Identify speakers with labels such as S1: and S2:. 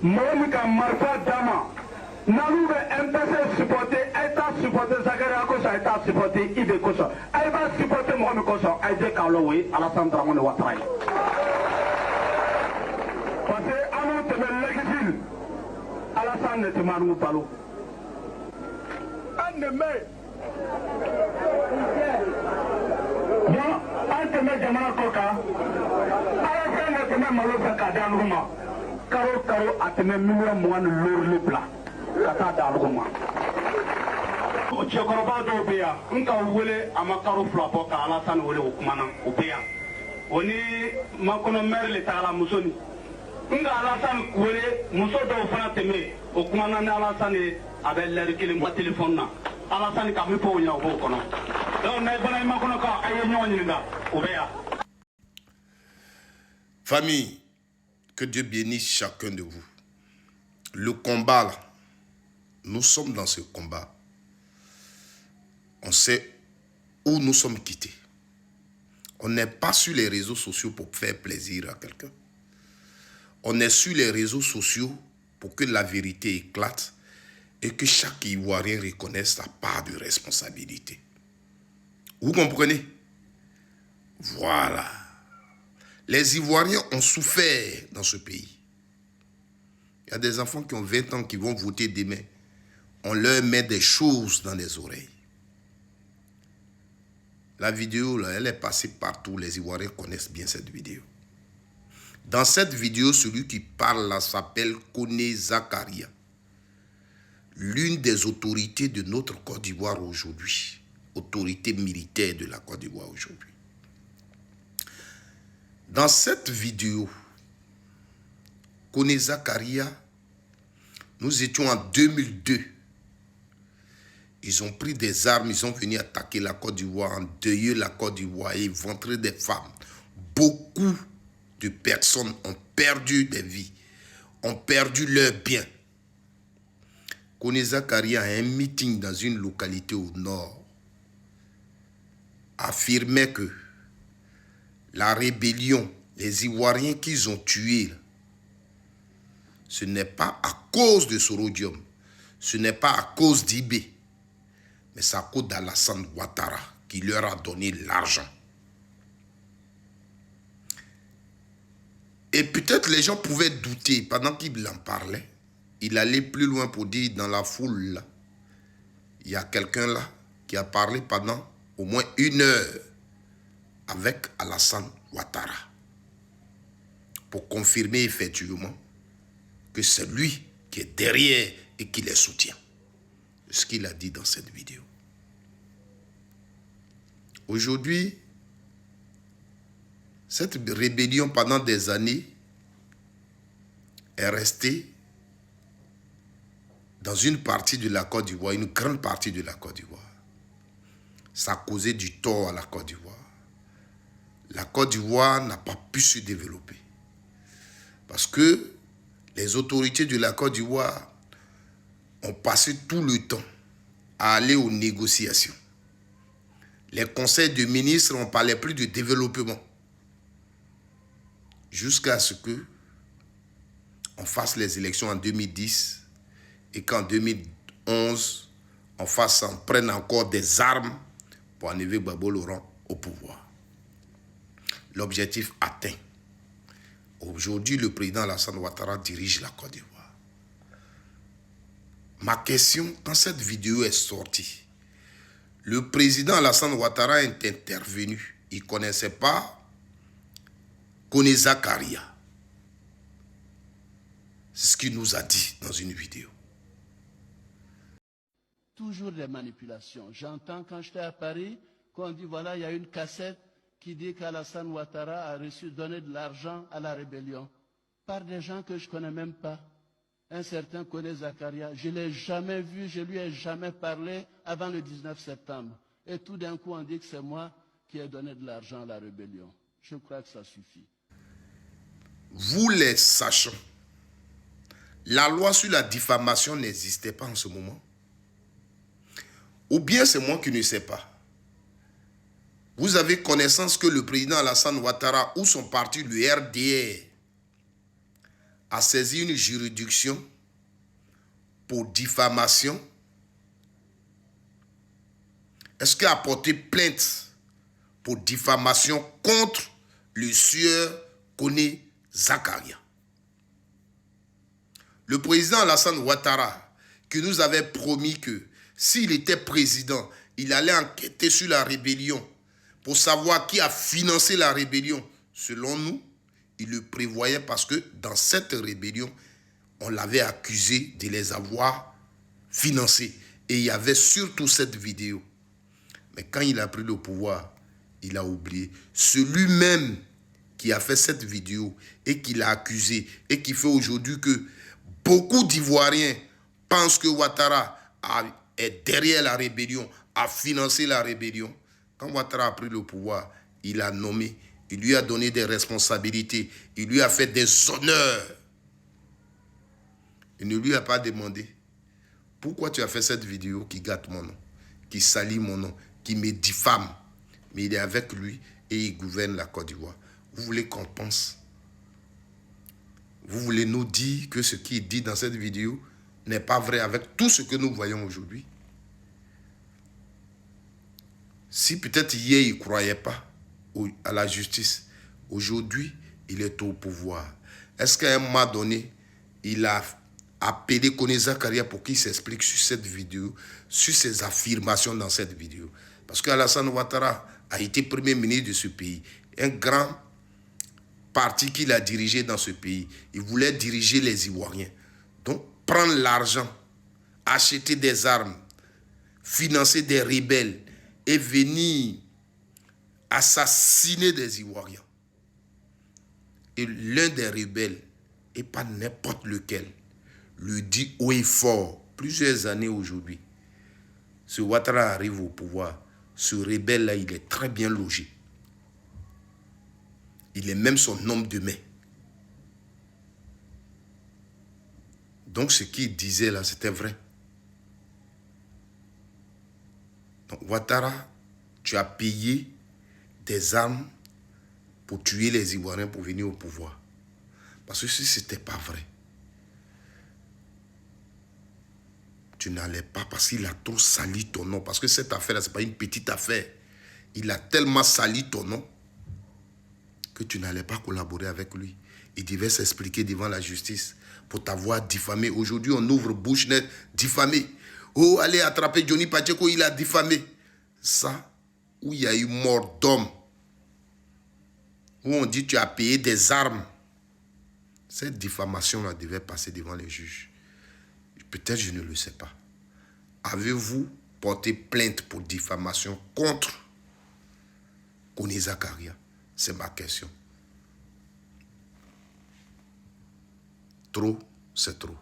S1: Monica Marfa Dama. Nanou MPC supporter, État supporter, Zakaria Kosa, État supporter, Ibe Kosa. Elle va supporter Mohamed Kosa, Aïdé Kaloui, Alassane Dramane Ouattara. Parce que Anou Temel l'exil, Alassane Netimanou Balo. Anne-me. Bon, Anne-me Jamana Koka. Alassane Netimanou Malo Zakada Nouma. Karo Atene Mouya Mouane Lorle Bla. Kata Dalgoma. Chekoroba do beya, nka wele amakaro flapo ka Alassane wele okumana obeya. Oni makono merle tala musoni. Nka Alassane wele muso do fana teme okumana na Alassane abe leri kele mo telephone na. Alassane ka mi po nya obo kono. Donc na bana makono ka aye nyoni nga obeya.
S2: Famille, que Dieu bénisse chacun de vous. Le combat là, nous sommes dans ce combat. On sait où nous sommes quittés. On n'est pas sur les réseaux sociaux pour faire plaisir à quelqu'un. On est sur les réseaux sociaux pour que la vérité éclate et que chaque Ivoirien reconnaisse sa part de responsabilité. Vous comprenez? Voilà. Les Ivoiriens ont souffert dans ce pays. Il y a des enfants qui ont 20 ans qui vont voter demain. On leur met des choses dans les oreilles. La vidéo, là, elle est passée partout. Les Ivoiriens connaissent bien cette vidéo. Dans cette vidéo, celui qui parle là s'appelle Koné Zakaria. L'une des autorités de notre Côte d'Ivoire aujourd'hui. Autorité militaire de la Côte d'Ivoire aujourd'hui. Dans cette vidéo, Koné Zakaria, nous étions en 2002. Ils ont pris des armes, ils sont venus attaquer la Côte d'Ivoire, endeuiller la Côte d'Ivoire et éventrer des femmes. Beaucoup de personnes ont perdu des vies, ont perdu leurs biens. Koné Zakaria, à un meeting dans une localité au nord, affirmait que la rébellion, les Ivoiriens qu'ils ont tués, ce n'est pas à cause de Sorodium, ce n'est pas à cause d'Ibé, mais c'est à cause d'Alassane Ouattara qui leur a donné l'argent. Et peut-être les gens pouvaient douter pendant qu'il en parlait. Il allait plus loin pour dire dans la foule, là, il y a quelqu'un là qui a parlé pendant au moins 1 heure avec Alassane Ouattara pour confirmer effectivement que c'est lui qui est derrière et qui les soutient. Ce qu'il a dit dans cette vidéo. Aujourd'hui, cette rébellion pendant des années est restée dans une partie de la Côte d'Ivoire, une grande partie de la Côte d'Ivoire. Ça a causé du tort à la Côte d'Ivoire. La Côte d'Ivoire n'a pas pu se développer. Parce que les autorités de la Côte d'Ivoire ont passé tout le temps à aller aux négociations. Les conseils de ministres ne parlaient plus de développement. Jusqu'à ce que on fasse les élections en 2010 et qu'en 2011, on prenne encore des armes pour enlever Gbagbo Laurent au pouvoir. L'objectif atteint. Aujourd'hui, le président Alassane Ouattara dirige la Côte d'Ivoire. Ma question, quand cette vidéo est sortie, le président Alassane Ouattara est intervenu. Il ne connaissait pas Koné Zakaria. C'est ce qu'il nous a dit dans une vidéo.
S3: Toujours des manipulations. J'entends quand j'étais à Paris qu'on dit voilà, il y a une cassette qui dit qu'Alassane Ouattara a donné de l'argent à la rébellion par des gens que je ne connais même pas. Un certain Koné Zakaria, je ne l'ai jamais vu, je ne lui ai jamais parlé avant le 19 septembre. Et tout d'un coup, on dit que c'est moi qui ai donné de l'argent à la rébellion. Je crois que ça suffit.
S2: Vous les sachants, la loi sur la diffamation n'existait pas en ce moment. Ou bien c'est moi qui ne sais pas. Vous avez connaissance que le président Alassane Ouattara ou son parti, le RDR, a saisi une juridiction pour diffamation? Est-ce qu'il a porté plainte pour diffamation contre le sieur Kone Zakaria? Le président Alassane Ouattara, qui nous avait promis que s'il était président, il allait enquêter sur la rébellion pour savoir qui a financé la rébellion. Selon nous, il le prévoyait parce que dans cette rébellion, on l'avait accusé de les avoir financés. Et il y avait surtout cette vidéo. Mais quand il a pris le pouvoir, il a oublié. Celui-même qui a fait cette vidéo et qui l'a accusé et qui fait aujourd'hui que beaucoup d'Ivoiriens pensent que Ouattara est derrière la rébellion, a financé la rébellion. Quand Ouattara a pris le pouvoir, il a nommé, il lui a donné des responsabilités, il lui a fait des honneurs. Il ne lui a pas demandé pourquoi tu as fait cette vidéo qui gâte mon nom, qui salit mon nom, qui me diffame. Mais il est avec lui et il gouverne la Côte d'Ivoire. Vous voulez qu'on pense? Vous voulez nous dire que ce qu'il dit dans cette vidéo n'est pas vrai avec tout ce que nous voyons aujourd'hui? Si peut-être hier il ne croyait pas à la justice, aujourd'hui il est au pouvoir. Est-ce qu'à un moment donné, il a appelé Kone Zakaria pour qu'il s'explique sur cette vidéo, sur ses affirmations dans cette vidéo? Parce qu'Alassane Ouattara a été premier ministre de ce pays. Un grand parti qu'il a dirigé dans ce pays. Il voulait diriger les Ivoiriens. Donc, prendre l'argent, acheter des armes, financer des rebelles et venir assassiner des Ivoiriens. Et l'un des rebelles, et pas n'importe lequel, le dit haut et fort, plusieurs années aujourd'hui. Ce Ouattara arrive au pouvoir. Ce rebelle-là, il est très bien logé. Il est même son homme de main. Donc ce qu'il disait là, c'était vrai. Donc Ouattara, tu as payé des armes pour tuer les Ivoiriens pour venir au pouvoir. Parce que si ce n'était pas vrai, tu n'allais pas, parce qu'il a trop sali ton nom. Parce que cette affaire-là, ce n'est pas une petite affaire. Il a tellement sali ton nom que tu n'allais pas collaborer avec lui. Il devait s'expliquer devant la justice pour t'avoir diffamé. Aujourd'hui, on ouvre bouche nette, diffamé. Oh, allez attraper Johnny Pacheco, il a diffamé. Ça, où il y a eu mort d'homme, où on dit tu as payé des armes. Cette diffamation-là devait passer devant les juges. Peut-être je ne le sais pas. Avez-vous porté plainte pour diffamation contre Kone Zakaria? C'est ma question. Trop, c'est trop.